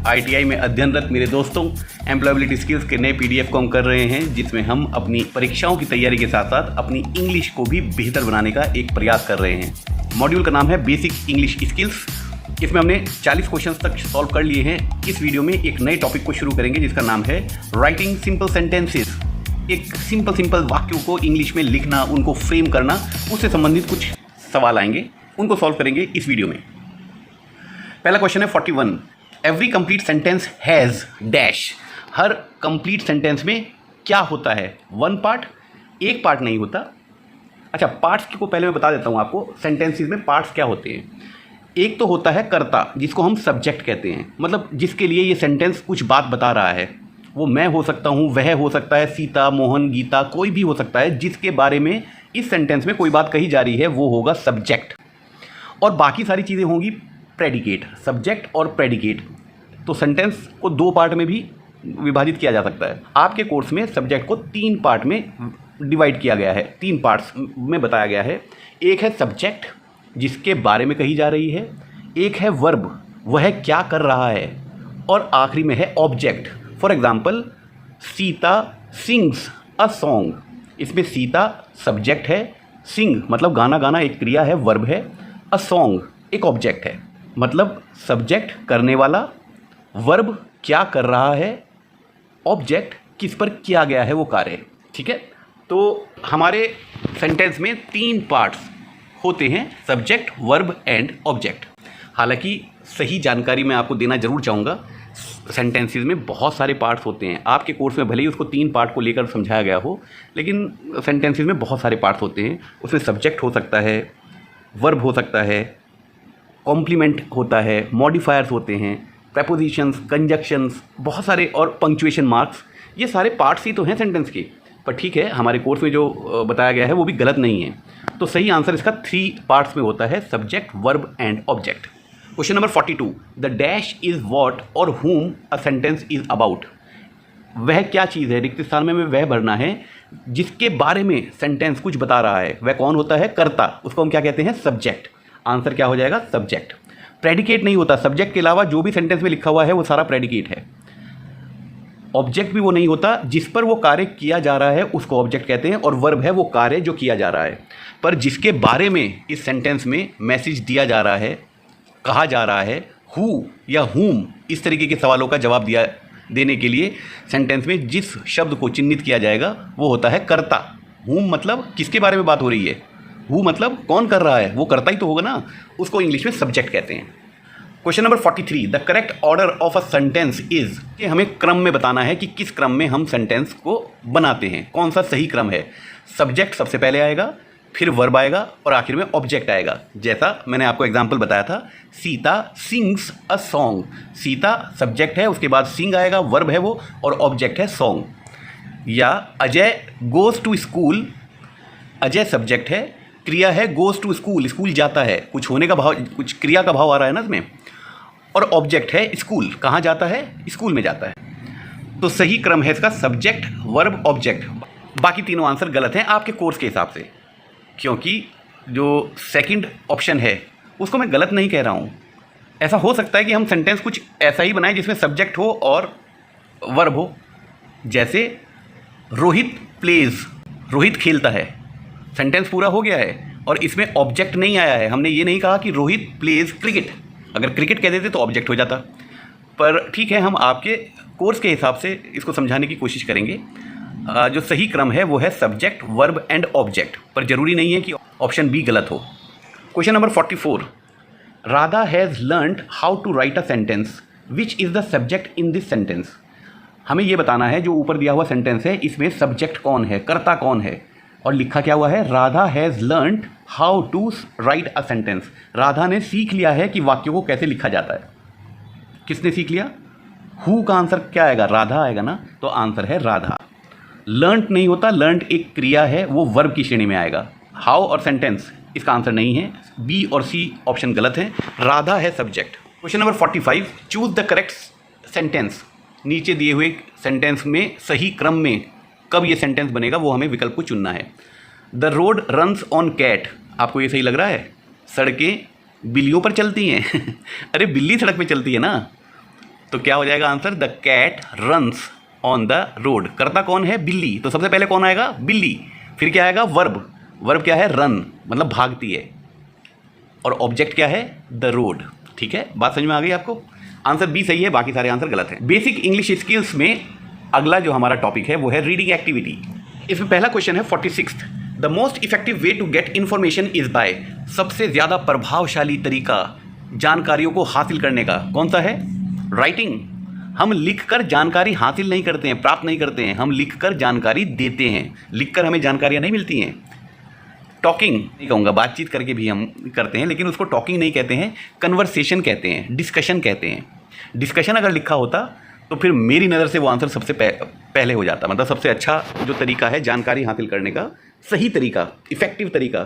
ITI में अध्ययनरत मेरे दोस्तों, एम्प्लॉयबिलिटी स्किल्स के नए PDF को हम कर रहे हैं, जिसमें हम अपनी परीक्षाओं की तैयारी के साथ साथ अपनी इंग्लिश को भी बेहतर बनाने का एक प्रयास कर रहे हैं। मॉड्यूल का नाम है बेसिक इंग्लिश स्किल्स। इसमें हमने 40 क्वेश्चंस तक सॉल्व कर लिए हैं। इस वीडियो में एक नए टॉपिक को शुरू करेंगे जिसका नाम है राइटिंग सिंपल सेंटेंसेस। एक सिंपल वाक्यों को इंग्लिश में लिखना, उनको फ्रेम करना, उससे संबंधित कुछ सवाल आएंगे, उनको सॉल्व करेंगे इस वीडियो में। पहला क्वेश्चन है 41। Every complete sentence has dash. Her complete sentence में क्या होता है? वन पार्ट, एक पार्ट नहीं होता। अच्छा, पार्ट्स को पहले मैं बता देता हूँ आपको। सेंटेंसेस में पार्ट्स क्या होते हैं? एक तो होता है कर्ता, जिसको हम सब्जेक्ट कहते हैं, मतलब जिसके लिए ये सेंटेंस कुछ बात बता रहा है। वो मैं हो सकता हूँ, वह हो सकता है, सीता, मोहन, गीता, कोई भी हो सकता है। जिसके बारे में इस सेंटेंस में कोई बात कही जा रही है वो होगा सब्जेक्ट, और बाकी सारी चीज़ें होंगी प्रेडिकेट। सब्जेक्ट और प्रेडिकेट। तो सेंटेंस को दो पार्ट में भी विभाजित किया जा सकता है। आपके कोर्स में सब्जेक्ट को 3 पार्ट में डिवाइड किया गया है, 3 पार्ट्स में बताया गया है। एक है सब्जेक्ट, जिसके बारे में कही जा रही है। एक है वर्ब, वह क्या कर रहा है। और आखिरी में है object. For example, Sita sings a song. इसमें सीता सब्जेक्ट है, सिंग मतलब गाना गाना एक क्रिया है, वर्ब है, अ सॉन्ग एक ऑब्जेक्ट है। मतलब सब्जेक्ट करने वाला, वर्ब क्या कर रहा है, ऑब्जेक्ट किस पर किया गया है वो कार्य। ठीक है, तो हमारे सेंटेंस में 3 पार्ट्स होते हैं, सब्जेक्ट, वर्ब एंड ऑब्जेक्ट। हालांकि सही जानकारी मैं आपको देना जरूर चाहूँगा, सेंटेंसेस में बहुत सारे पार्ट्स होते हैं। आपके कोर्स में भले ही उसको 3 पार्ट को लेकर समझाया गया हो, लेकिन सेंटेंसेस में बहुत सारे पार्ट्स होते हैं। उसमें सब्जेक्ट हो सकता है, वर्ब हो सकता है, कॉम्प्लीमेंट होता है, मॉडिफायर्स होते हैं, प्रेपोजिशंस, कंजक्शंस, बहुत सारे, और पंक्चुएशन मार्क्स। ये सारे पार्ट्स ही तो हैं सेंटेंस के। पर ठीक है, हमारे कोर्स में जो बताया गया है वो भी गलत नहीं है। तो सही आंसर इसका 3 पार्ट्स में होता है, subject, verb and object. Question number 42। The dash is what और whom a sentence is about. वह क्या चीज़ है, रिक्त स्थान में वह भरना है जिसके बारे में सेंटेंस कुछ बता रहा है। वह कौन होता है? कर्ता। उसको हम क्या कहते हैं? सब्जेक्ट। आंसर क्या हो जाएगा? सब्जेक्ट। प्रेडिकेट नहीं होता। सब्जेक्ट के अलावा जो भी सेंटेंस में लिखा हुआ है वो सारा प्रेडिकेट है। ऑब्जेक्ट भी वो नहीं होता। जिस पर वो कार्य किया जा रहा है उसको ऑब्जेक्ट कहते हैं, और वर्ब है वो कार्य जो किया जा रहा है। पर जिसके बारे में इस सेंटेंस में मैसेज दिया जा रहा है, कहा जा रहा है, हु या whom, इस तरीके के सवालों का जवाब देने के लिए सेंटेंस में जिस शब्द को चिन्हित किया जाएगा वो होता है कर्ता। whom मतलब किसके बारे में बात हो रही है, who मतलब कौन कर रहा है, वो करता ही तो होगा ना, उसको इंग्लिश में सब्जेक्ट कहते हैं। Question number 43। The correct order of a sentence is. ये हमें क्रम में बताना है कि किस क्रम में हम सेंटेंस को बनाते हैं, कौन सा सही क्रम है। सब्जेक्ट सबसे पहले आएगा, फिर वर्ब आएगा, और आखिर में ऑब्जेक्ट आएगा। जैसा मैंने आपको एग्जाम्पल बताया था, Sita sings a song. Sita subject है, उसके बाद सिंग आएगा, वर्ब है वो, और ऑब्जेक्ट है सॉन्ग। या Ajay goes to school. Ajay subject है, क्रिया है गोज़ टू स्कूल, स्कूल जाता है, कुछ होने का भाव, कुछ क्रिया का भाव आ रहा है ना इसमें। और ऑब्जेक्ट है स्कूल, कहाँ जाता है? स्कूल में जाता है। तो सही क्रम है इसका सब्जेक्ट, वर्ब, ऑब्जेक्ट। बाकी तीनों आंसर गलत हैं आपके कोर्स के हिसाब से, क्योंकि जो सेकंड ऑप्शन है उसको मैं गलत नहीं कह रहा हूँ। ऐसा हो सकता है कि हम सेंटेंस कुछ ऐसा ही बनाएं जिसमें सब्जेक्ट हो और वर्ब हो। जैसे रोहित प्लेज, रोहित खेलता है, सेंटेंस पूरा हो गया है और इसमें ऑब्जेक्ट नहीं आया है। हमने ये नहीं कहा कि रोहित प्लेज क्रिकेट। अगर क्रिकेट कह देते तो ऑब्जेक्ट हो जाता। पर ठीक है, हम आपके कोर्स के हिसाब से इसको समझाने की कोशिश करेंगे। जो सही क्रम है वो है सब्जेक्ट, वर्ब एंड ऑब्जेक्ट, पर जरूरी नहीं है कि ऑप्शन बी गलत हो। Question number 44। Radha has learned how to write a sentence which is the subject in this sentence. हमें ये बताना है, जो ऊपर दिया हुआ सेंटेंस है इसमें सब्जेक्ट कौन है, कर्ता कौन है, और लिखा क्या हुआ है? Radha has learned how to write a sentence. Radha ने सीख लिया है कि वाक्यों को कैसे लिखा जाता है। किसने सीख लिया? हु का आंसर क्या आएगा? राधा आएगा ना, तो आंसर है राधा। लर्नड नहीं होता, लर्नड एक क्रिया है, वो वर्ब की श्रेणी में आएगा। हाउ और सेंटेंस इसका आंसर नहीं है, बी और सी ऑप्शन गलत है, राधा है subject. Question number 45। Choose the correct sentence. नीचे दिए हुए सेंटेंस में सही क्रम में कब ये सेंटेंस बनेगा वो हमें विकल्प को चुनना है। The road runs on cat. आपको ये सही लग रहा है? सड़कें बिल्लियों पर चलती हैं अरे बिल्ली सड़क पे चलती है ना, तो क्या हो जाएगा answer? The cat runs on the road. करता कौन है? बिल्ली। तो सबसे पहले कौन आएगा? बिल्ली। फिर क्या आएगा? वर्ब। वर्ब क्या है? रन, मतलब भागती है। और ऑब्जेक्ट क्या है? The road. ठीक है, बात समझ में आ गई आपको? आंसर बी सही है, बाकी सारे आंसर गलत हैं। बेसिक इंग्लिश स्किल्स में अगला जो हमारा टॉपिक है वो है रीडिंग एक्टिविटी। इसमें पहला क्वेश्चन है 46th। The most effective way to get information is by. सबसे ज़्यादा प्रभावशाली तरीका जानकारियों को हासिल करने का कौन सा है? राइटिंग। हम लिखकर जानकारी हासिल नहीं करते हैं, प्राप्त नहीं करते हैं, हम लिखकर जानकारी देते हैं। लिखकर हमें जानकारियाँ नहीं मिलती हैं। टॉकिंग नहीं कहूँगा, बातचीत करके भी हम करते हैं, लेकिन उसको टॉकिंग नहीं कहते हैं, कन्वर्सेशन कहते हैं, डिस्कशन कहते हैं। डिस्कशन अगर लिखा होता तो फिर मेरी नज़र से वो आंसर सबसे पहले हो जाता। मतलब सबसे अच्छा जो तरीका है जानकारी हासिल करने का, सही तरीका, इफेक्टिव तरीका,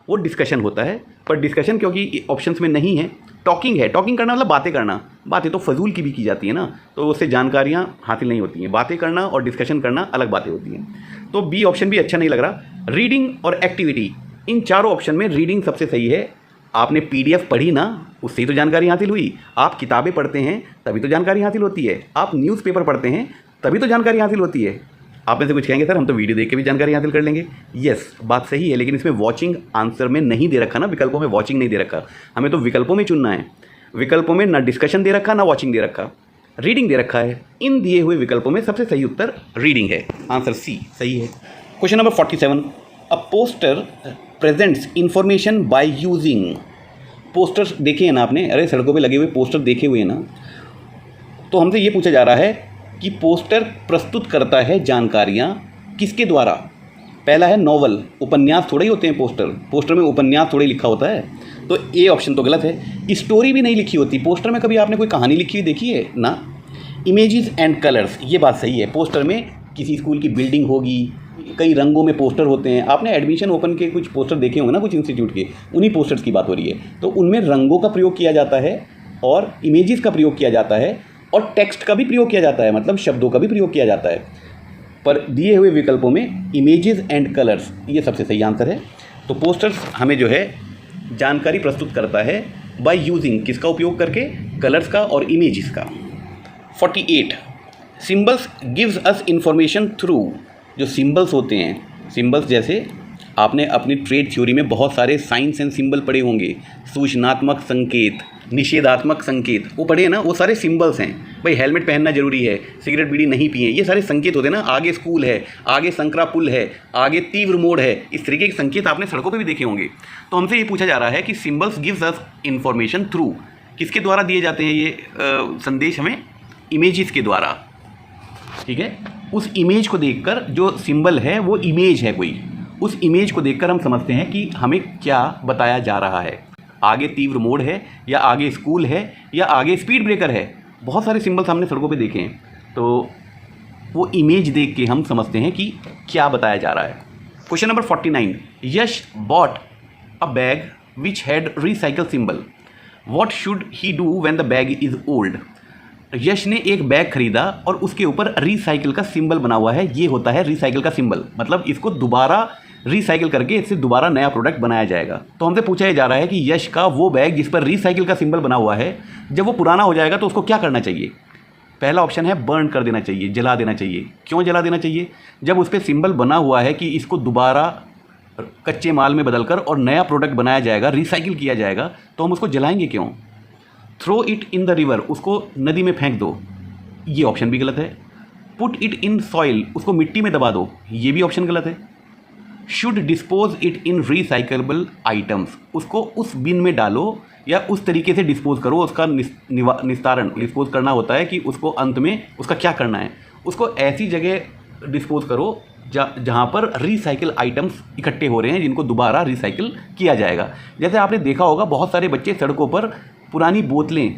वो डिस्कशन होता है। पर डिस्कशन क्योंकि ऑप्शंस में नहीं है, टॉकिंग है। टॉकिंग करना मतलब बातें करना। बातें तो फजूल की भी की जाती है ना, तो उससे जानकारियाँ हासिल नहीं होती हैं। बातें करना और डिस्कशन करना अलग बातें होती हैं। तो बी ऑप्शन भी अच्छा नहीं लग रहा। रीडिंग और एक्टिविटी, इन चारों ऑप्शन में रीडिंग सबसे सही है। आपने पीडीएफ पढ़ी ना, उससे ही तो जानकारी हासिल हुई। आप किताबें पढ़ते हैं तभी तो जानकारी हासिल होती है। आप न्यूज़पेपर पढ़ते हैं तभी तो जानकारी हासिल होती है। आप में से कुछ कहेंगे सर हम तो वीडियो देख के भी जानकारी हासिल कर लेंगे। यस, बात सही है, लेकिन इसमें वॉचिंग आंसर में नहीं दे रखा ना, विकल्पों में वॉचिंग नहीं दे रखा। हमें तो विकल्पों में चुनना है। विकल्पों में ना डिस्कशन दे रखा ना वॉचिंग दे रखा, रीडिंग दे रखा है। इन दिए हुए विकल्पों में सबसे सही उत्तर रीडिंग है। आंसर सी सही है। Question number 47। A poster presents information by using. Posters देखे हैं ना आपने? अरे सड़कों पे लगे हुए पोस्टर देखे हुए हैं ना? तो हमसे ये पूछा जा रहा है कि पोस्टर प्रस्तुत करता है जानकारियाँ किसके द्वारा? पहला है नॉवल, उपन्यास थोड़े ही होते हैं पोस्टर। पोस्टर में उपन्यास थोड़े लिखा होता है, तो ए ऑप्शन तो गलत है। स्टोरी भी नहीं लिखी होती पोस्टर में। कभी आपने कोई कहानी लिखी हुई देखी है ना? इमेजेस एंड कलर्स, ये बात सही है। पोस्टर में किसी स्कूल की बिल्डिंग होगी, कई रंगों में पोस्टर होते हैं। आपने एडमिशन ओपन के कुछ पोस्टर देखे होंगे ना, कुछ इंस्टीट्यूट के, उन्हीं पोस्टर्स की बात हो रही है। तो उनमें रंगों का प्रयोग किया जाता है और इमेजेस का प्रयोग किया जाता है और टेक्स्ट का भी प्रयोग किया जाता है, मतलब शब्दों का भी प्रयोग किया जाता है। पर दिए हुए विकल्पों में इमेजेस एंड कलर्स ये सबसे सही आंसर है। तो पोस्टर्स हमें जो है जानकारी प्रस्तुत करता है बाय यूजिंग, किसका उपयोग करके? कलर्स का और इमेजेस का। 48। Symbols gives us information through. जो सिम्बल्स होते हैं, सिम्बल्स जैसे आपने अपनी ट्रेड थ्योरी में बहुत सारे साइंस एंड सिंबल पढ़े होंगे। सूचनात्मक संकेत, निषेधात्मक संकेत, वो पढ़े हैं ना? वो सारे सिंबल्स हैं। भाई हेलमेट पहनना जरूरी है, सिगरेट बीड़ी नहीं पिए, ये सारे संकेत होते हैं ना। आगे स्कूल है, आगे संकरा पुल है, आगे तीव्र मोड़ है, इस तरीके के संकेत आपने सड़कों पे भी देखे होंगे। तो हमसे ये पूछा जा रहा है कि symbols gives us information through, किसके द्वारा दिए जाते हैं ये संदेश हमें? इमेजेस के द्वारा। ठीक है, उस इमेज को देखकर, जो सिंबल है वो इमेज है कोई, उस इमेज को देखकर हम समझते हैं कि हमें क्या बताया जा रहा है। आगे तीव्र मोड़ है, या आगे स्कूल है, या आगे स्पीड ब्रेकर है। बहुत सारे सिंबल्स हमने सड़कों पे देखे हैं, तो वो इमेज देख के हम समझते हैं कि क्या बताया जा रहा है। Question number 49। Yash bought a bag which had recycle symbol. What should he do when the bag is old. Yash ने एक बैग खरीदा और उसके ऊपर रिसाइकिल का सिंबल बना हुआ है। ये होता है रिसाइकिल का सिंबल, मतलब इसको दोबारा रिसाइकिल करके इससे दोबारा नया प्रोडक्ट बनाया जाएगा। तो हमसे पूछा जा रहा है कि यश का वो बैग जिस पर रिसाइकिल का सिंबल बना हुआ है, जब वो पुराना हो जाएगा तो उसको क्या करना चाहिए? पहला ऑप्शन है बर्न कर देना चाहिए, जला देना चाहिए। क्यों जला देना चाहिए? जब उस पर सिंबल बना हुआ है कि इसको दोबारा कच्चे माल में बदलकर और नया प्रोडक्ट बनाया जाएगा, रिसाइकिल किया जाएगा, तो हम उसको जलाएंगे क्यों? Throw it in the river, उसको नदी में फेंक दो, ये ऑप्शन भी गलत है। पुट इट इन सॉइल, उसको मिट्टी में दबा दो, ये भी ऑप्शन गलत है। Should dispose it in recyclable items, उसको उस बिन में डालो या उस तरीके से डिस्पोज करो। उसका निस्तारण, डिस्पोज करना होता है कि उसको अंत में उसका क्या करना है, उसको ऐसी जगह डिस्पोज करो जहाँ पर रिसाइकिल आइटम्स इकट्ठे हो रहे हैं, जिनको दोबारा रिसाइकिल किया जाएगा। जैसे आपने देखा होगा बहुत सारे बच्चे सड़कों पर पुरानी बोतलें,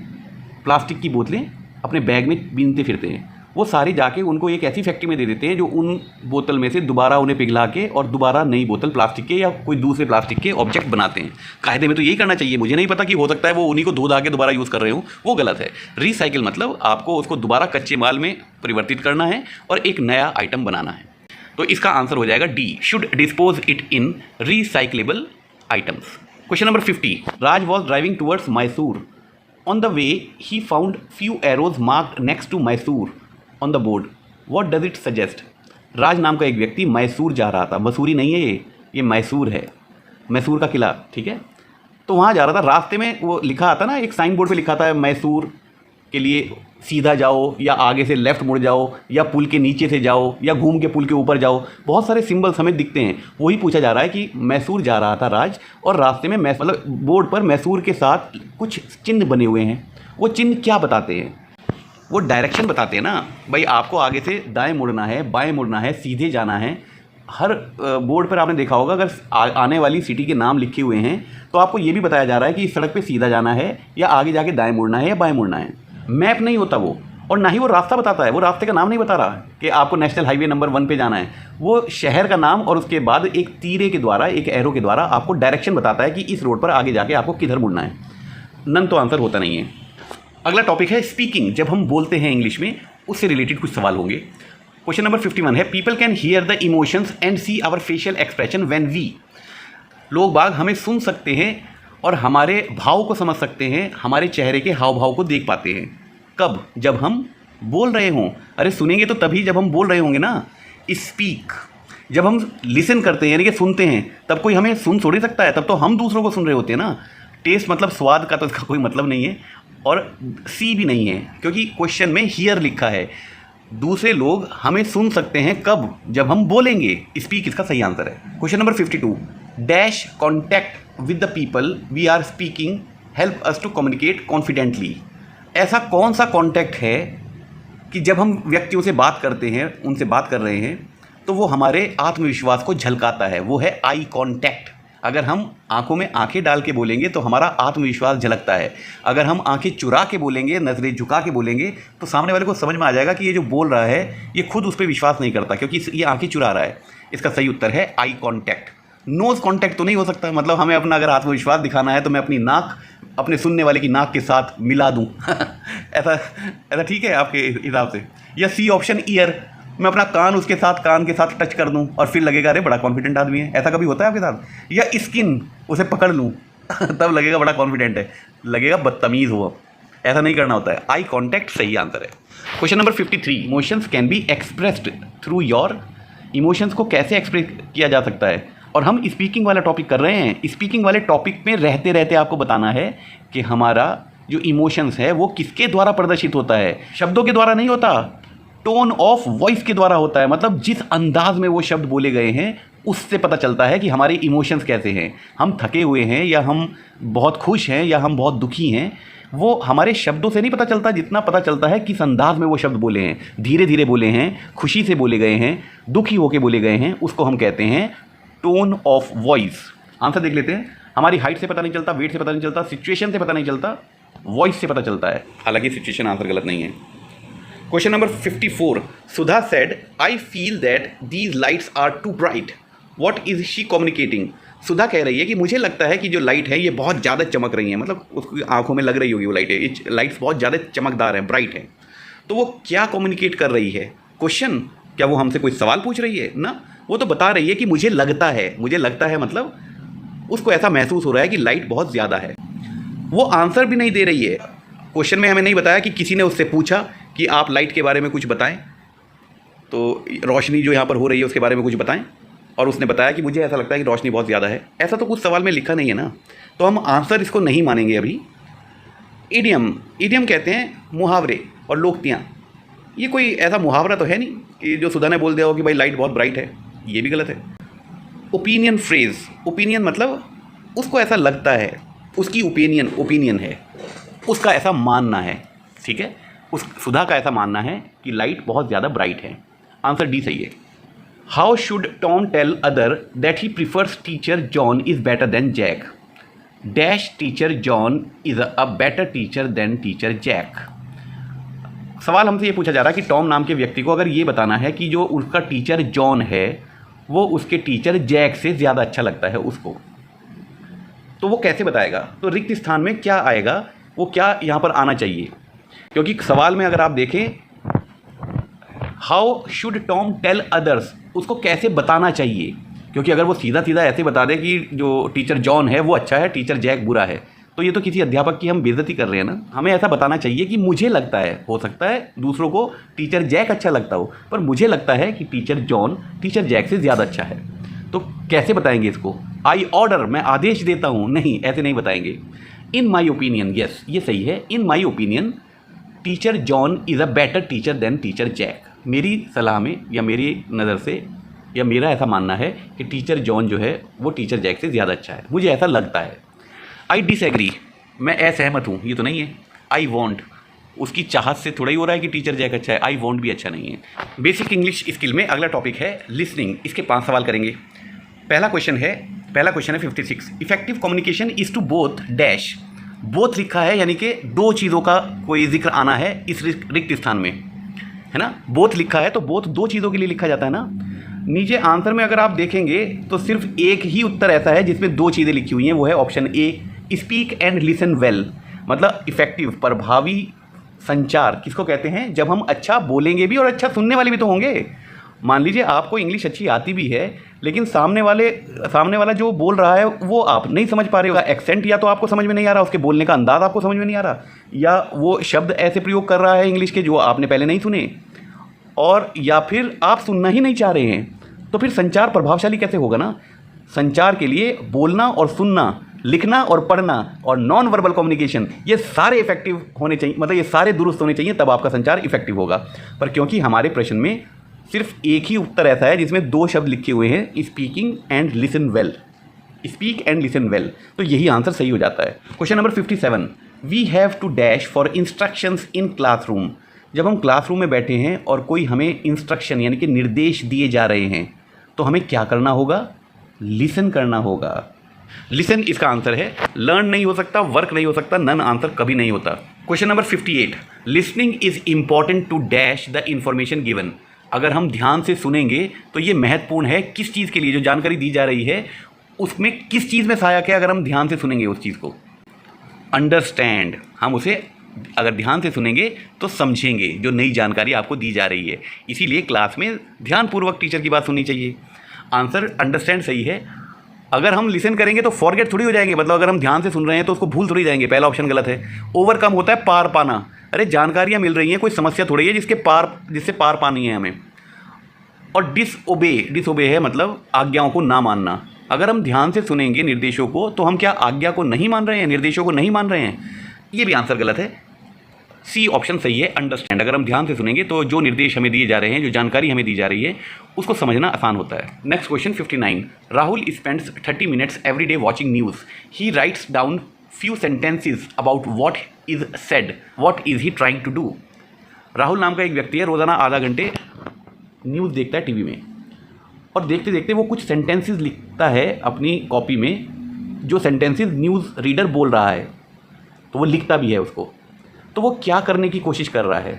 प्लास्टिक की बोतलें अपने बैग में बीनते फिरते हैं। वो सारी जाके उनको एक ऐसी फैक्ट्री में दे देते हैं जो उन बोतल में से दोबारा उन्हें पिघला के और दोबारा नई बोतल प्लास्टिक के या कोई दूसरे प्लास्टिक के ऑब्जेक्ट बनाते हैं। कायदे में तो यही करना चाहिए। मुझे नहीं पता कि हो सकता है वो उन्हीं को धो धा के दोबारा यूज़ कर रहे हो, वो गलत है। रिसाइकिल मतलब आपको उसको दोबारा कच्चे माल में परिवर्तित करना है और एक नया आइटम बनाना है। तो इसका आंसर हो जाएगा D, should dispose it in recyclable items. Question number 50। Raj was driving towards Mysore on the way he found few arrows marked next to Mysore on the board, what does it suggest. Raj नाम का एक व्यक्ति मैसूर जा रहा था, मसूरी नहीं है ये मैसूर है, मैसूर का किला, ठीक है। तो वहाँ जा रहा था, रास्ते में वो लिखा आता ना, एक साइन बोर्ड पे लिखा था मैसूर के लिए सीधा जाओ या आगे से लेफ़्ट मुड़ जाओ या पुल के नीचे से जाओ या घूम के पुल के ऊपर जाओ, बहुत सारे सिंबल्स हमें दिखते हैं। वही पूछा जा रहा है कि मैसूर जा रहा था राज और रास्ते में मतलब बोर्ड पर मैसूर के साथ कुछ चिन्ह बने हुए हैं, वो चिन्ह क्या बताते हैं, वो डायरेक्शन बताते हैं ना भाई, आपको आगे से दाएं मुड़ना है, बाएं मुड़ना है, सीधे जाना है। हर बोर्ड पर आपने देखा होगा, अगर आने वाली सिटी के नाम लिखे हुए हैं तो आपको ये भी बताया जा रहा है कि इस सड़क पे सीधा जाना है या आगे जाके दाएं मुड़ना है या बाएं मुड़ना है। मैप नहीं होता वो, और ना ही वो रास्ता बताता है, वो रास्ते का नाम नहीं बता रहा कि आपको नेशनल हाईवे नंबर 1 पे जाना है। वो शहर का नाम और उसके बाद एक तीरे के द्वारा, एक एरो के द्वारा आपको डायरेक्शन बताता है कि इस रोड पर आगे जाके आपको किधर मुड़ना है। नन तो आंसर होता नहीं है। अगला टॉपिक है स्पीकिंग, जब हम बोलते हैं इंग्लिश में उससे रिलेटेड कुछ सवाल होंगे। क्वेश्चन नंबर 51 है, people can hear the emotions and see our facial expression when we. लोग बाग हमें सुन सकते हैं और हमारे भाव को समझ सकते हैं, हमारे चेहरे के हाव भाव को देख पाते हैं। कब? जब हम बोल रहे हों। अरे सुनेंगे तो तभी जब हम बोल रहे होंगे ना। स्पीक, जब हम लिसन करते हैं यानी कि सुनते हैं, तब कोई हमें सुन थोड़ी सकता है, तब तो हम दूसरों को सुन रहे होते हैं ना। टेस्ट मतलब स्वाद का, तो इसका कोई मतलब नहीं है, और सी भी नहीं है क्योंकि क्वेश्चन में हियर लिखा है। दूसरे लोग हमें सुन सकते हैं कब? जब हम बोलेंगे। स्पीक इसका सही आंसर है। Question number 52, dash contact with the people we are speaking help us to communicate confidently. ऐसा कौन सा कॉन्टैक्ट है कि जब हम व्यक्तियों से बात करते हैं, उनसे बात कर रहे हैं, तो वो हमारे आत्मविश्वास को झलकाता है, वो है आई कॉन्टैक्ट। अगर हम आंखों में आंखें डाल के बोलेंगे तो हमारा आत्मविश्वास झलकता है। अगर हम आंखें चुरा के बोलेंगे, नज़रें झुका के बोलेंगे, तो सामने वाले को समझ में आ जाएगा कि ये जो बोल रहा है ये खुद उस पर विश्वास नहीं करता क्योंकि ये आंखें चुरा रहा है। इसका सही उत्तर है आई कॉन्टैक्ट। नोज़ कॉन्टैक्ट तो नहीं हो सकता, मतलब हमें अपना अगर आत्मविश्वास दिखाना है तो मैं अपनी नाक अपने सुनने वाले की नाक के साथ मिला दूँ ऐसा ठीक है आपके हिसाब से? या सी ऑप्शन, ईयर, मैं अपना कान उसके साथ, कान के साथ टच कर दूं और फिर लगेगा अरे बड़ा कॉन्फिडेंट आदमी है। ऐसा कभी होता है आपके साथ? या स्किन, उसे पकड़ लूं तब लगेगा बड़ा कॉन्फिडेंट है, लगेगा बदतमीज़ हुआ। ऐसा नहीं करना होता है। आई कॉन्टैक्ट सही आंसर है। Question number 53, emotions can be expressed through your. Emotions को कैसे एक्सप्रेस किया जा सकता है? और हम स्पीकिंग वाला टॉपिक कर रहे हैं। स्पीकिंग वाले टॉपिक में रहते रहते आपको बताना है कि हमारा जो इमोशंस है वो किसके द्वारा प्रदर्शित होता है। शब्दों के द्वारा नहीं होता, टोन ऑफ वॉइस के द्वारा होता है। मतलब जिस अंदाज में वो शब्द बोले गए हैं उससे पता चलता है कि हमारे इमोशंस कैसे हैं। हम थके हुए हैं या हम बहुत खुश हैं या हम बहुत दुखी हैं, वो हमारे शब्दों से नहीं पता चलता, जितना पता चलता है किस अंदाज में वो शब्द बोले हैं। धीरे धीरे बोले हैं, खुशी से बोले गए हैं, दुखी होकर बोले गए हैं, उसको हम कहते हैं टोन ऑफ वॉइस। आंसर देख लेते हैं। हमारी हाइट से पता नहीं चलता, वेट से पता नहीं चलता, सिचुएशन से पता नहीं चलता, वॉइस से पता चलता है। हालांकि सिचुएशन आंसर गलत नहीं है। Question number 54, Sudha said I feel that these lights are too bright, what is she communicating. Sudha कह रही है कि मुझे लगता है कि जो लाइट है ये बहुत ज़्यादा चमक रही है, मतलब उसकी आंखों में लग रही होगी वो लाइट है, ये लाइट्स बहुत ज़्यादा चमकदार है, ब्राइट है। तो वो क्या कम्युनिकेट कर रही है? क्वेश्चन, क्या वो हमसे कोई सवाल पूछ रही है? ना, वो तो बता रही है कि मुझे लगता है। मुझे लगता है मतलब उसको ऐसा महसूस हो रहा है कि लाइट बहुत ज़्यादा है। वो आंसर भी नहीं दे रही है। क्वेश्चन में हमें नहीं बताया कि किसी ने उससे पूछा कि आप लाइट के बारे में कुछ बताएं, तो रोशनी जो यहाँ पर हो रही है उसके बारे में कुछ बताएं, और उसने बताया कि मुझे ऐसा लगता है कि रोशनी बहुत ज़्यादा है। ऐसा तो कुछ सवाल में लिखा नहीं है ना, तो हम आंसर इसको नहीं मानेंगे अभी। इडियम, इडियम कहते हैं मुहावरे और लोकतियाँ। ये कोई ऐसा मुहावरा तो है नहीं कि जो सुधा ने बोल दिया हो कि भाई लाइट बहुत ब्राइट है, ये भी गलत है। ओपिनियन फ्रेज, ओपिनियन मतलब उसको ऐसा लगता है, उसकी ओपिनियन है, उसका ऐसा मानना है, ठीक है। उस सुधा का ऐसा मानना है कि लाइट बहुत ज़्यादा ब्राइट है। आंसर डी सही है। How should Tom tell other that he prefers teacher John is better than Jack, dash teacher John is a better teacher than teacher Jack. सवाल हमसे ये पूछा जा रहा है कि टॉम नाम के व्यक्ति को अगर ये बताना है कि जो उसका टीचर जॉन है वो उसके टीचर जैक से ज़्यादा अच्छा लगता है उसको, तो वो कैसे बताएगा? तो रिक्त स्थान में क्या आएगा, वो क्या यहाँ पर आना चाहिए? क्योंकि सवाल में अगर आप देखें how should Tom tell others, उसको कैसे बताना चाहिए, क्योंकि अगर वो सीधा सीधा ऐसे बता दे कि जो टीचर जॉन है वो अच्छा है, टीचर जैक बुरा है, तो ये तो किसी अध्यापक की हम बेइज्जती कर रहे हैं ना। हमें ऐसा बताना चाहिए कि मुझे लगता है, हो सकता है दूसरों को टीचर जैक अच्छा लगता हो, पर मुझे लगता है कि टीचर जॉन टीचर जैक से ज़्यादा अच्छा है। तो कैसे बताएंगे इसको? आई ऑर्डर, मैं आदेश देता हूँ, नहीं, ऐसे नहीं बताएंगे। इन माई ओपिनियन, यस ये सही है, in my opinion teacher John is a better teacher than teacher Jack. मेरी सलाह में या मेरी नज़र से या मेरा ऐसा मानना है कि टीचर जॉन जो है वो टीचर जैक से ज़्यादा अच्छा है, मुझे ऐसा लगता है। आई डिसएग्री, मैं असहमत हूँ, ये तो नहीं है। आई वॉन्ट, उसकी चाहत से थोड़ा ही हो रहा है कि टीचर जैक अच्छा है, आई वॉन्ट भी अच्छा नहीं है। बेसिक इंग्लिश स्किल में अगला टॉपिक है लिसनिंग। इसके 5 सवाल करेंगे। पहला क्वेश्चन है 56। Effective communication is to both dash. Both लिखा है यानी कि 2 चीज़ों का कोई जिक्र आना है इस रिक्त स्थान में, है ना। बोथ लिखा है तो बोथ 2 चीज़ों के लिए लिखा जाता है ना। नीचे आंसर में अगर आप देखेंगे तो सिर्फ एक ही उत्तर ऐसा है जिसमें 2 चीज़ें लिखी हुई हैं, वो है option A, speak and listen well. मतलब इफेक्टिव, प्रभावी संचार किसको कहते हैं? जब हम अच्छा बोलेंगे भी और अच्छा सुनने वाले भी तो होंगे। मान लीजिए आपको इंग्लिश अच्छी आती भी है, लेकिन सामने वाला जो बोल रहा है वो आप नहीं समझ पा रहे हो। एक्सेंट या तो आपको समझ में नहीं आ रहा, उसके बोलने का अंदाज़ आपको समझ में नहीं आ रहा, या वो शब्द ऐसे प्रयोग कर रहा है इंग्लिश के जो आपने पहले नहीं सुने, और या फिर आप सुनना ही नहीं चाह रहे हैं। तो फिर संचार प्रभावशाली कैसे होगा ना। संचार के लिए बोलना और सुनना, लिखना और पढ़ना और नॉन वर्बल कम्युनिकेशन, ये सारे इफेक्टिव होने चाहिए, मतलब ये सारे दुरुस्त होने चाहिए, तब आपका संचार इफेक्टिव होगा। पर क्योंकि हमारे प्रश्न में सिर्फ एक ही उत्तर ऐसा है जिसमें 2 शब्द लिखे हुए हैं, speaking and listen well, speak and listen well, तो यही आंसर सही हो जाता है। Question number 57। We have to dash for instructions in classroom. जब हम क्लासरूम में बैठे हैं और कोई हमें इंस्ट्रक्शन यानी कि निर्देश दिए जा रहे हैं तो हमें क्या करना होगा? लिसन करना होगा। लिसन इसका आंसर है। लर्न नहीं हो सकता, वर्क नहीं हो सकता, नन आंसर कभी नहीं होता। Question number 58। Listening is important to dash the information given. अगर हम ध्यान से सुनेंगे तो ये महत्वपूर्ण है किस चीज़ के लिए? जो जानकारी दी जा रही है उसमें किस चीज़ में सहायक है? अगर हम ध्यान से सुनेंगे उस चीज़ को, अंडरस्टैंड, हम उसे अगर ध्यान से सुनेंगे तो समझेंगे जो नई जानकारी आपको दी जा रही है। इसीलिए क्लास में ध्यानपूर्वक टीचर की बात सुननी चाहिए। आंसर अंडरस्टैंड सही है। अगर हम लिसन करेंगे तो फॉरगेट थोड़ी हो जाएंगे, मतलब अगर हम ध्यान से सुन रहे हैं तो उसको भूल थोड़ी जाएंगे, पहला ऑप्शन गलत है। ओवरकम होता है पार पाना। अरे जानकारियाँ मिल रही हैं, कोई समस्या थोड़ी है जिससे पार पानी है हमें। और डिसओबे है मतलब आज्ञाओं को ना मानना। अगर हम ध्यान से सुनेंगे निर्देशों को तो हम क्या आज्ञा को नहीं मान रहे हैं, निर्देशों को नहीं मान रहे हैं? ये भी आंसर गलत है। सी ऑप्शन सही है, अंडरस्टैंड। अगर हम ध्यान से सुनेंगे तो जो निर्देश हमें दिए जा रहे हैं, जो जानकारी हमें दी जा रही है, उसको समझना आसान होता है। Next question 59। Rahul spends 30 minutes every day watching news. He writes down few sentences about what is said. What is he trying to do. Rahul नाम का एक व्यक्ति है, रोज़ाना आधा घंटे न्यूज़ देखता है टीवी में, और देखते देखते वो कुछ सेंटेंसेस लिखता है अपनी कॉपी में, जो सेंटेंसेस न्यूज़ रीडर बोल रहा है, तो वो लिखता भी है उसको। तो वो क्या करने की कोशिश कर रहा है?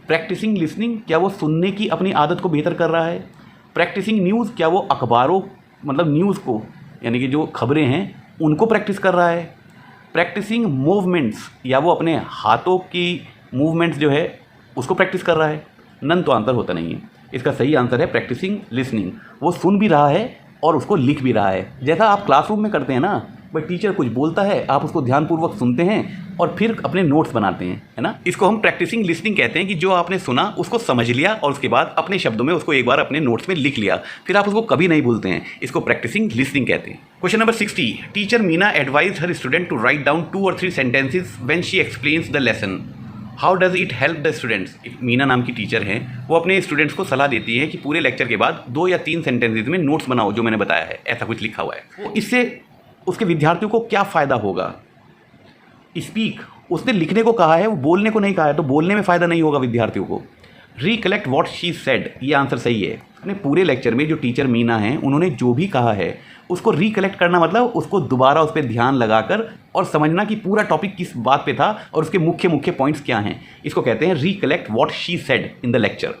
प्रैक्टिसिंग लिसनिंग, क्या वो सुनने की अपनी आदत को बेहतर कर रहा है? प्रैक्टिसिंग न्यूज़, क्या वो अखबारों मतलब न्यूज़ को यानी कि जो खबरें हैं उनको प्रैक्टिस कर रहा है? प्रैक्टिसिंग मूवमेंट्स, या वो अपने हाथों की मूवमेंट्स जो है उसको प्रैक्टिस कर रहा है? नन तो आंसर होता नहीं है। इसका सही आंसर है प्रैक्टिसिंग लिसनिंग। वो सुन भी रहा है और उसको लिख भी रहा है, जैसा आप क्लासरूम में करते हैं ना। भाई टीचर कुछ बोलता है, आप उसको ध्यानपूर्वक सुनते हैं और फिर अपने नोट्स बनाते हैं, है ना। इसको हम प्रैक्टिसिंग लिसनिंग कहते हैं कि जो आपने सुना उसको समझ लिया और उसके बाद अपने शब्दों में उसको एक बार अपने नोट्स में लिख लिया, फिर आप उसको कभी नहीं भूलते हैं। इसको प्रैक्टिसिंग लिसनिंग कहते हैं। Question number 60। Teacher Meena advise her student to write down 2 or 3 sentences when she explains the lesson. How does it help the students. Meena नाम की टीचर हैं, वो अपने स्टूडेंट्स को सलाह देती है कि पूरे लेक्चर के बाद 2 या 3 सेंटेंसेज में नोट्स बनाओ, जो मैंने बताया है, ऐसा कुछ लिखा हुआ है। वो इससे उसके विद्यार्थियों को क्या फ़ायदा होगा? स्पीक, उसने लिखने को कहा है, वो बोलने को नहीं कहा है, तो बोलने में फ़ायदा नहीं होगा विद्यार्थियों को। रिकलेक्ट व्हाट शी सेड, ये आंसर सही है। अपने पूरे लेक्चर में जो टीचर मीना हैं उन्होंने जो भी कहा है उसको रिकलेक्ट करना, मतलब उसको दोबारा उस पर ध्यान लगाकर और समझना कि पूरा टॉपिक किस बात पे था और उसके मुख्य पॉइंट्स क्या हैं। इसको कहते हैं recollect what she said in the lecture.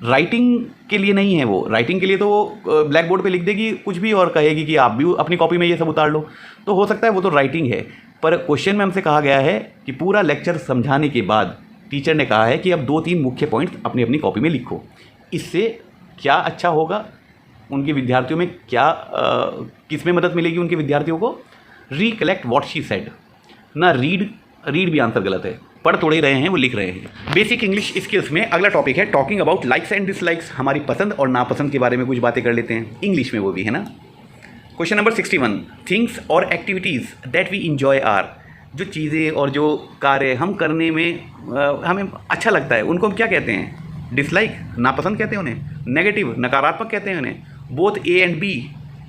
Writing के लिए नहीं है वो, राइटिंग के लिए तो वो ब्लैक बोर्ड पे लिख देगी कुछ भी और कहेगी कि आप भी अपनी कॉपी में ये सब उतार लो, तो हो सकता है वो तो राइटिंग है। पर क्वेश्चन में हमसे कहा गया है कि पूरा लेक्चर समझाने के बाद टीचर ने कहा है कि अब 2-3 मुख्य पॉइंट्स अपनी अपनी कॉपी में लिखो। इससे क्या अच्छा होगा उनके विद्यार्थियों में, क्या किस में मदद मिलेगी उनके विद्यार्थियों को? रिकलेक्ट व्हाट शी सेड, ना रीड भी आंसर गलत है, पढ़ थोड़े रहे हैं, वो लिख रहे हैं। बेसिक इंग्लिश स्किल्स में अगला टॉपिक है talking about likes and dislikes, हमारी पसंद और नापसंद के बारे में कुछ बातें कर लेते हैं इंग्लिश में, वो भी है ना। क्वेश्चन नंबर 61, थिंग्स और activities that we enjoy are, जो चीज़ें और जो कार्य हम करने में हमें अच्छा लगता है उनको हम क्या कहते हैं? डिसलाइक नापसंद कहते हैं उन्हें, नेगेटिव नकारात्मक कहते हैं उन्हें, बोथ ए एंड बी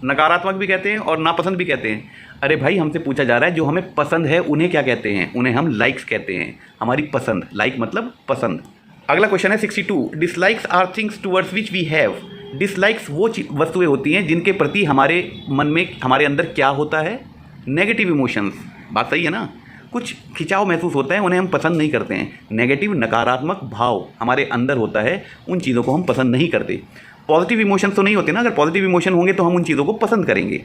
नकारात्मक भी कहते हैं और नापसंद भी कहते हैं। अरे भाई हमसे पूछा जा रहा है जो हमें पसंद है उन्हें क्या कहते हैं? उन्हें हम लाइक्स कहते हैं, हमारी पसंद, लाइक मतलब पसंद। अगला क्वेश्चन है 62, dislikes are things towards which we have, dislikes वो वस्तुएं होती हैं जिनके प्रति हमारे मन में, हमारे अंदर क्या होता है? Negative emotions. बात सही है ना, कुछ खिंचाव महसूस होता है, उन्हें हम पसंद नहीं करते हैं। नेगेटिव नकारात्मक भाव हमारे अंदर होता है, उन चीज़ों को हम पसंद नहीं करते। पॉजिटिव इमोशंस तो नहीं होते ना, अगर पॉजिटिव इमोशन होंगे तो हम उन चीज़ों को पसंद करेंगे।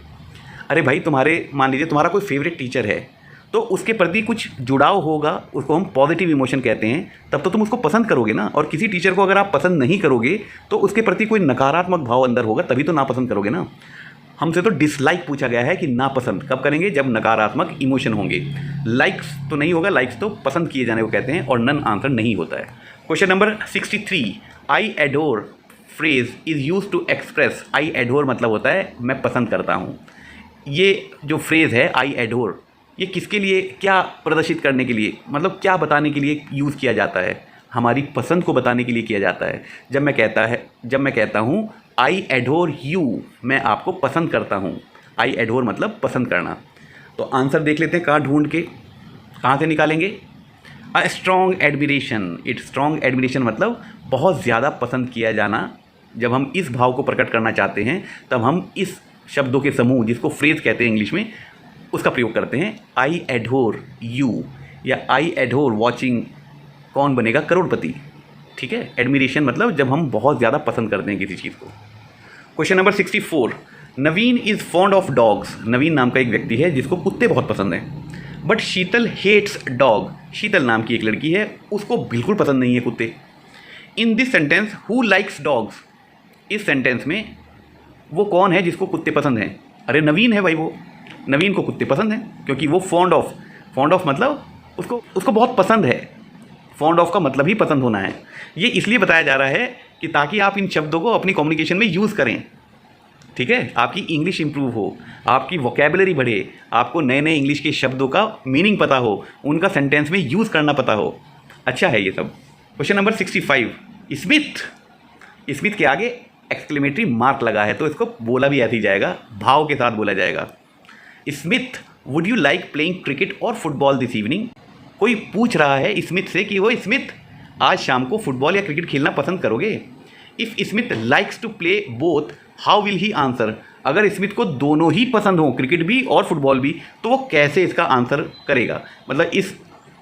अरे भाई मान लीजिए तुम्हारा कोई फेवरेट टीचर है, तो उसके प्रति कुछ जुड़ाव होगा, उसको हम पॉजिटिव इमोशन कहते हैं, तब तो तुम उसको पसंद करोगे ना। और किसी टीचर को अगर आप पसंद नहीं करोगे तो उसके प्रति कोई नकारात्मक भाव अंदर होगा, तभी तो नापसंद करोगे ना। हमसे तो डिसलाइक पूछा गया है कि नापसंद कब करेंगे? जब नकारात्मक इमोशन होंगे। लाइक्स तो नहीं होगा, लाइक्स तो पसंद किए जाने को कहते हैं और नन आंसर नहीं होता है। Question number 63, I adore phrase is use to express, I adore मतलब होता है मैं पसंद करता हूँ। ये जो फ्रेज़ है आई एडोर, ये किसके लिए, क्या प्रदर्शित करने के लिए, मतलब क्या बताने के लिए यूज़ किया जाता है? हमारी पसंद को बताने के लिए किया जाता है। जब मैं कहता हूँ आई एडोर यू, मैं आपको पसंद करता हूँ। आई एडोर मतलब पसंद करना। तो आंसर देख लेते हैं कहाँ ढूंढ के, कहाँ से निकालेंगे? A strong admiration, it strong admiration मतलब बहुत ज़्यादा पसंद किया जाना। जब हम इस भाव को प्रकट करना चाहते हैं तब हम इस शब्दों के समूह, जिसको फ्रेज कहते हैं इंग्लिश में, उसका प्रयोग करते हैं। आई एडोर यू या आई एडोर वॉचिंग कौन बनेगा करोड़पति, ठीक है। एडमिरेशन मतलब जब हम बहुत ज़्यादा पसंद करते हैं किसी चीज़ को। Question number 64, Naveen is fond of dogs, Naveen नाम का एक व्यक्ति है जिसको कुत्ते बहुत पसंद हैं। बट शीतल हेट्स डॉग, शीतल नाम की एक लड़की है, उसको बिल्कुल पसंद नहीं है कुत्ते। इन this sentence who likes dogs, इस सेंटेंस में वो कौन है जिसको कुत्ते पसंद हैं? अरे नवीन है भाई, वो नवीन को कुत्ते पसंद हैं क्योंकि वो फॉन्ड ऑफ मतलब उसको बहुत पसंद है। फॉन्ड ऑफ का मतलब ही पसंद होना है। ये इसलिए बताया जा रहा है कि ताकि आप इन शब्दों को अपनी कम्युनिकेशन में यूज़ करें, ठीक है। आपकी इंग्लिश इंप्रूव हो, आपकी वोकैबुलरी बढ़े, आपको नए नए इंग्लिश के शब्दों का मीनिंग पता हो, उनका सेंटेंस में यूज़ करना पता हो। अच्छा है ये सब। क्वेश्चन नंबर 65, स्मिथ के आगे एक्सक्लेमेटरी मार्क लगा है तो इसको बोला भी ऐसे ही जाएगा, भाव के साथ बोला जाएगा। Smith, would you like playing cricket और फुटबॉल दिस इवनिंग? कोई पूछ रहा है स्मिथ से कि वो स्मिथ आज शाम को फुटबॉल या क्रिकेट खेलना पसंद करोगे? If Smith likes to play both how will he answer, अगर स्मिथ को दोनों ही पसंद हो, क्रिकेट भी और फुटबॉल भी, तो वो कैसे इसका आंसर करेगा? मतलब इस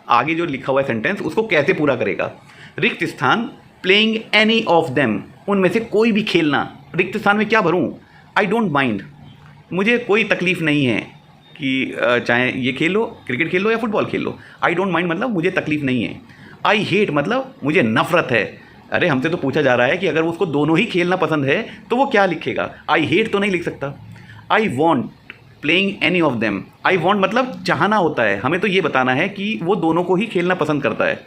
आगे जो लिखा हुआ है सेंटेंस उसको कैसे पूरा करेगा? रिक्त स्थान, प्लेइंग एनी ऑफ देम, उनमें से कोई भी खेलना। रिक्त स्थान में क्या भरूं? आई डोंट माइंड, मुझे कोई तकलीफ़ नहीं है कि चाहे ये खेलो, क्रिकेट खेल लो या फुटबॉल खेल लो। आई डोंट माइंड मतलब मुझे तकलीफ़ नहीं है। आई हेट मतलब मुझे नफ़रत है। अरे हमसे तो पूछा जा रहा है कि अगर उसको दोनों ही खेलना पसंद है तो वो क्या लिखेगा? आई हेट तो नहीं लिख सकता। I want playing any of them, I want मतलब चाहना होता है, हमें तो ये बताना है कि वो दोनों को ही खेलना पसंद करता है।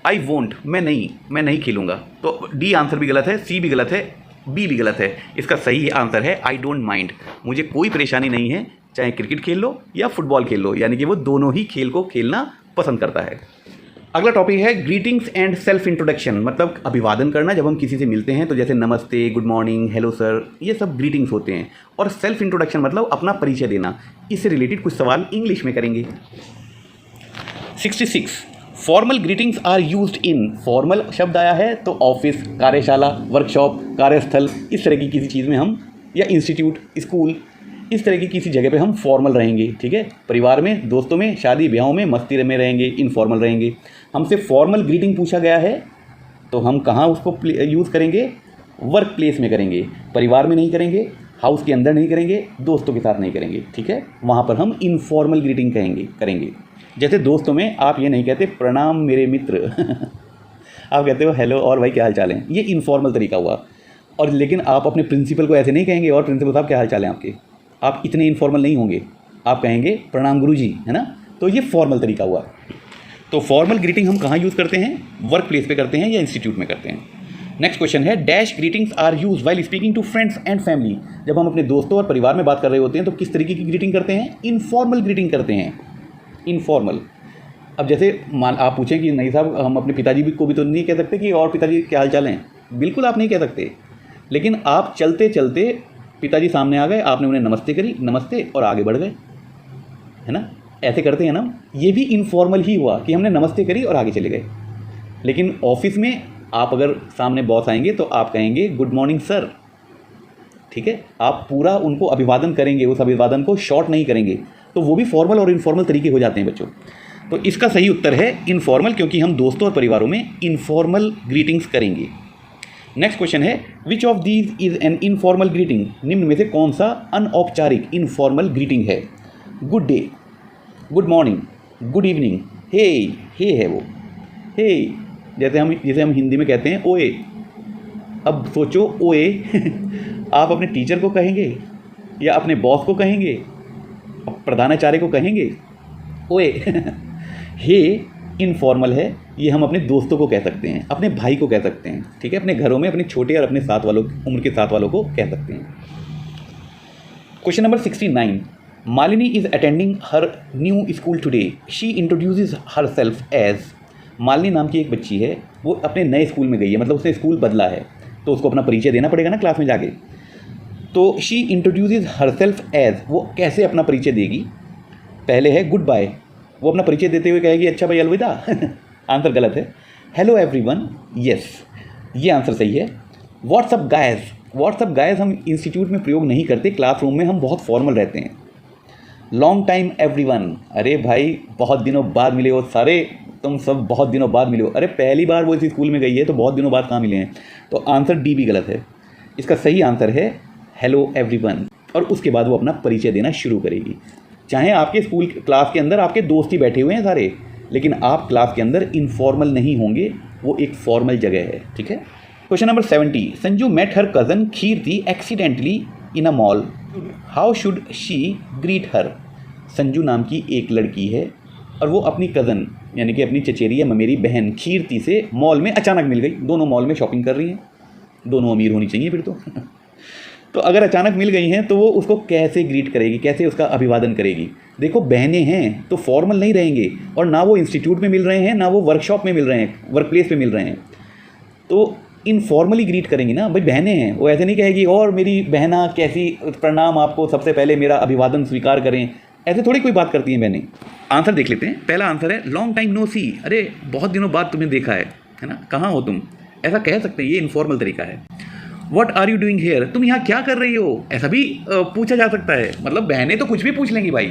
आई वॉन्ट मैं नहीं खेलूँगा, तो डी आंसर भी गलत है, सी भी गलत है, बी भी गलत है। इसका सही आंसर है आई डोंट माइंड, मुझे कोई परेशानी नहीं है चाहे क्रिकेट खेल लो या फुटबॉल खेल लो, यानी कि वो दोनों ही खेल को खेलना पसंद करता है। अगला टॉपिक है ग्रीटिंग्स एंड सेल्फ इंट्रोडक्शन, मतलब अभिवादन करना। जब हम किसी से मिलते हैं तो जैसे नमस्ते, गुड मॉर्निंग, हेलो सर, ये सब ग्रीटिंग्स होते हैं। और सेल्फ इंट्रोडक्शन मतलब अपना परिचय देना। इससे रिलेटेड कुछ सवाल इंग्लिश में करेंगे। 66, formal greetings are used in, formal शब्द आया है तो ऑफिस, कार्यशाला, वर्कशॉप, कार्यस्थल, इस तरह की किसी चीज़ में हम, या इंस्टीट्यूट, स्कूल, इस तरह की किसी जगह पे हम फॉर्मल रहेंगे, ठीक है। परिवार में, दोस्तों में, शादी ब्याहों में, मस्ती में रहेंगे, इनफॉर्मल रहेंगे। हमसे फॉर्मल ग्रीटिंग पूछा गया है तो हम कहाँ उसको यूज़ करेंगे? वर्क प्लेस में करेंगे, परिवार में नहीं करेंगे, हाउस के अंदर नहीं करेंगे, दोस्तों के साथ नहीं करेंगे, ठीक है। वहाँ पर हम इनफॉर्मल ग्रीटिंग करेंगे। जैसे दोस्तों में आप ये नहीं कहते प्रणाम मेरे मित्र आप कहते हो हेलो और भाई क्या हाल चाल है, ये इनफॉर्मल तरीका हुआ। और लेकिन आप अपने प्रिंसिपल को ऐसे नहीं कहेंगे और प्रिंसिपल साहब क्या हाल चाल है आपके, आप इतने इनफॉर्मल नहीं होंगे, आप कहेंगे प्रणाम गुरुजी, है ना। तो ये फॉर्मल तरीका हुआ। तो फॉर्मल ग्रीटिंग हम कहाँ यूज़ करते हैं? वर्क प्लेस पे करते हैं या इंस्टीट्यूट में करते हैं। नेक्स्ट क्वेश्चन है, dash greetings are use while speaking to friends and family. जब हम अपने दोस्तों और परिवार में बात कर रहे होते हैं तो किस तरीके की ग्रीटिंग करते हैं? इनफॉर्मल ग्रीटिंग करते हैं, इनफॉर्मल। अब जैसे मान आप पूछें कि नहीं साहब, हम अपने पिताजी को भी तो नहीं कह सकते कि और पिताजी क्या हाल चाल हैं। बिल्कुल आप नहीं कह सकते, लेकिन आप चलते चलते पिताजी सामने आ गए, आपने उन्हें नमस्ते करी, नमस्ते, और आगे बढ़ गए, है ना। ऐसे करते हैं ना। ये भी इनफॉर्मल ही हुआ कि हमने नमस्ते करी और आगे चले गए। लेकिन ऑफिस में आप अगर सामने बॉस आएंगे तो आप कहेंगे गुड मॉर्निंग सर, ठीक है। आप पूरा उनको अभिवादन करेंगे, उस अभिवादन को शॉर्ट नहीं करेंगे। तो वो भी फॉर्मल और इनफॉर्मल तरीके हो जाते हैं बच्चों। तो इसका सही उत्तर है इनफॉर्मल, क्योंकि हम दोस्तों और परिवारों में इनफॉर्मल ग्रीटिंग्स करेंगे। नेक्स्ट क्वेश्चन है, which of these is an informal greeting. निम्न में से कौन सा अनौपचारिक इनफॉर्मल ग्रीटिंग है? Good day, good morning, good evening, hey है वो, हे। जैसे हम हिंदी में कहते हैं ओए। अब सोचो, ओए आप अपने टीचर को कहेंगे या अपने बॉस को कहेंगे, प्रधानाचार्य को कहेंगे ओए हे इनफॉर्मल है। ये हम अपने दोस्तों को कह सकते हैं, अपने भाई को कह सकते हैं, ठीक है। अपने घरों में अपने छोटे और अपने साथ वालों, उम्र के साथ वालों को कह सकते हैं। Question number 69, Malini is attending her new school today. She introduces herself as. Malini नाम की एक बच्ची है, वो अपने नए स्कूल में गई है, मतलब उसने स्कूल बदला है, तो उसको अपना परिचय देना पड़ेगा ना क्लास में जाके। तो she introduces herself as, वो कैसे अपना परिचय देगी? पहले है गुड बाय, वो अपना परिचय देते हुए कहेगी अच्छा भाई अलविदा आंसर गलत है। हेलो एवरीवन, यस, ये आंसर सही है। व्हाट्सअप गायज, व्हाट्सअप गायज हम इंस्टीट्यूट में प्रयोग नहीं करते, क्लासरूम में हम बहुत फॉर्मल रहते हैं। लॉन्ग टाइम एवरीवन, अरे भाई बहुत दिनों बाद मिले हो सारे, तुम सब बहुत दिनों बाद मिले हो। अरे पहली बार वो इसी स्कूल में गई है तो बहुत दिनों बाद कहाँ मिले हैं। तो आंसर डी भी गलत है। इसका सही आंसर है हेलो एवरीवन, और उसके बाद वो अपना परिचय देना शुरू करेगी। चाहे आपके स्कूल क्लास के अंदर आपके दोस्त ही बैठे हुए हैं सारे, लेकिन आप क्लास के अंदर इनफॉर्मल नहीं होंगे, वो एक फॉर्मल जगह है, ठीक है। Question number 70, Sanju met her cousin Kirti accidentally in a mall. How should she greet her. Sanju नाम की एक लड़की है और वो अपनी कज़न यानी कि अपनी चचेरी या ममेरी बहन कीर्ति से मॉल में अचानक मिल गई। दोनों मॉल में शॉपिंग कर रही हैं, दोनों अमीर होनी चाहिए फिर तो तो अगर अचानक मिल गई हैं तो वो उसको कैसे ग्रीट करेगी, कैसे उसका अभिवादन करेगी? देखो बहनें हैं तो फॉर्मल नहीं रहेंगे, और ना वो इंस्टीट्यूट में मिल रहे हैं, ना वो वर्कशॉप में मिल रहे हैं, वर्क प्लेस पे मिल रहे हैं, तो इनफॉर्मली ग्रीट करेंगी ना। भाई बहनें हैं, वो ऐसे नहीं कहेगी और मेरी बहना कैसी, प्रणाम आपको, सबसे पहले मेरा अभिवादन स्वीकार करें, ऐसे थोड़ी कोई बात करती हैं बहनें। आंसर देख लेते हैं। पहला आंसर है लॉन्ग टाइम नो सी, अरे बहुत दिनों बाद तुम्हें देखा है ना, कहाँ हो तुम, ऐसा कह सकते हैं, ये इनफॉर्मल तरीका है। What are you doing here, तुम यहाँ क्या कर रही हो, ऐसा भी पूछा जा सकता है। मतलब बहनें तो कुछ भी पूछ लेंगी भाई।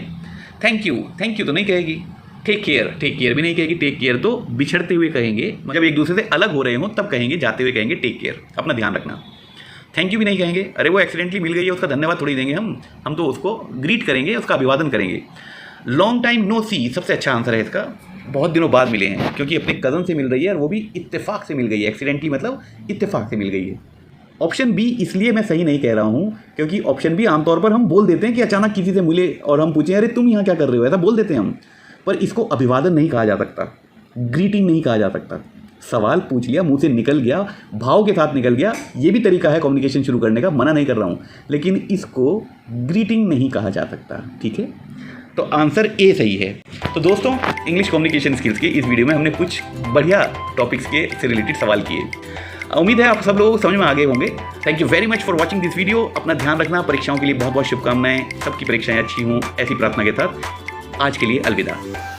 थैंक यू, थैंक यू तो नहीं कहेगी। टेक केयर भी नहीं कहेगी। टेक केयर तो बिछड़ते हुए कहेंगे, जब एक दूसरे से अलग हो रहे हो तब कहेंगे, जाते हुए कहेंगे टेक केयर, अपना ध्यान रखना। थैंक यू भी नहीं कहेंगे, अरे वो एक्सीडेंटली मिल गई है उसका धन्यवाद थोड़ी देंगे हम तो उसको ग्रीट करेंगे, उसका अभिवादन करेंगे। लॉन्ग टाइम नो सी सबसे अच्छा आंसर है इसका, बहुत दिनों बाद मिले हैं, क्योंकि अपने कज़न से मिल रही है और वो भी इत्तेफाक से मिल गई है। एक्सीडेंटली मतलब इत्तेफाक से मिल गई है। ऑप्शन बी इसलिए मैं सही नहीं कह रहा हूँ क्योंकि ऑप्शन बी आमतौर पर हम बोल देते हैं कि अचानक किसी से मिले और हम पूछें अरे तुम यहाँ क्या कर रहे हो, ऐसा बोल देते हैं हम, पर इसको अभिवादन नहीं कहा जा सकता, ग्रीटिंग नहीं कहा जा सकता। सवाल पूछ लिया, मुंह से निकल गया, भाव के साथ निकल गया, ये भी तरीका है कम्युनिकेशन शुरू करने का, मना नहीं कर रहा हूँ, लेकिन इसको ग्रीटिंग नहीं कहा जा सकता, ठीक है। तो आंसर ए सही है। तो दोस्तों, इंग्लिश कम्युनिकेशन स्किल्स के इस वीडियो में हमने कुछ बढ़िया टॉपिक्स के से रिलेटेड सवाल किए। उम्मीद है आप सब लोग समझ में आ गए होंगे। Thank you very much for watching this video. अपना ध्यान रखना, परीक्षाओं के लिए बहुत बहुत शुभकामनाएं, सबकी परीक्षाएं अच्छी हों, ऐसी प्रार्थना के साथ आज के लिए अलविदा।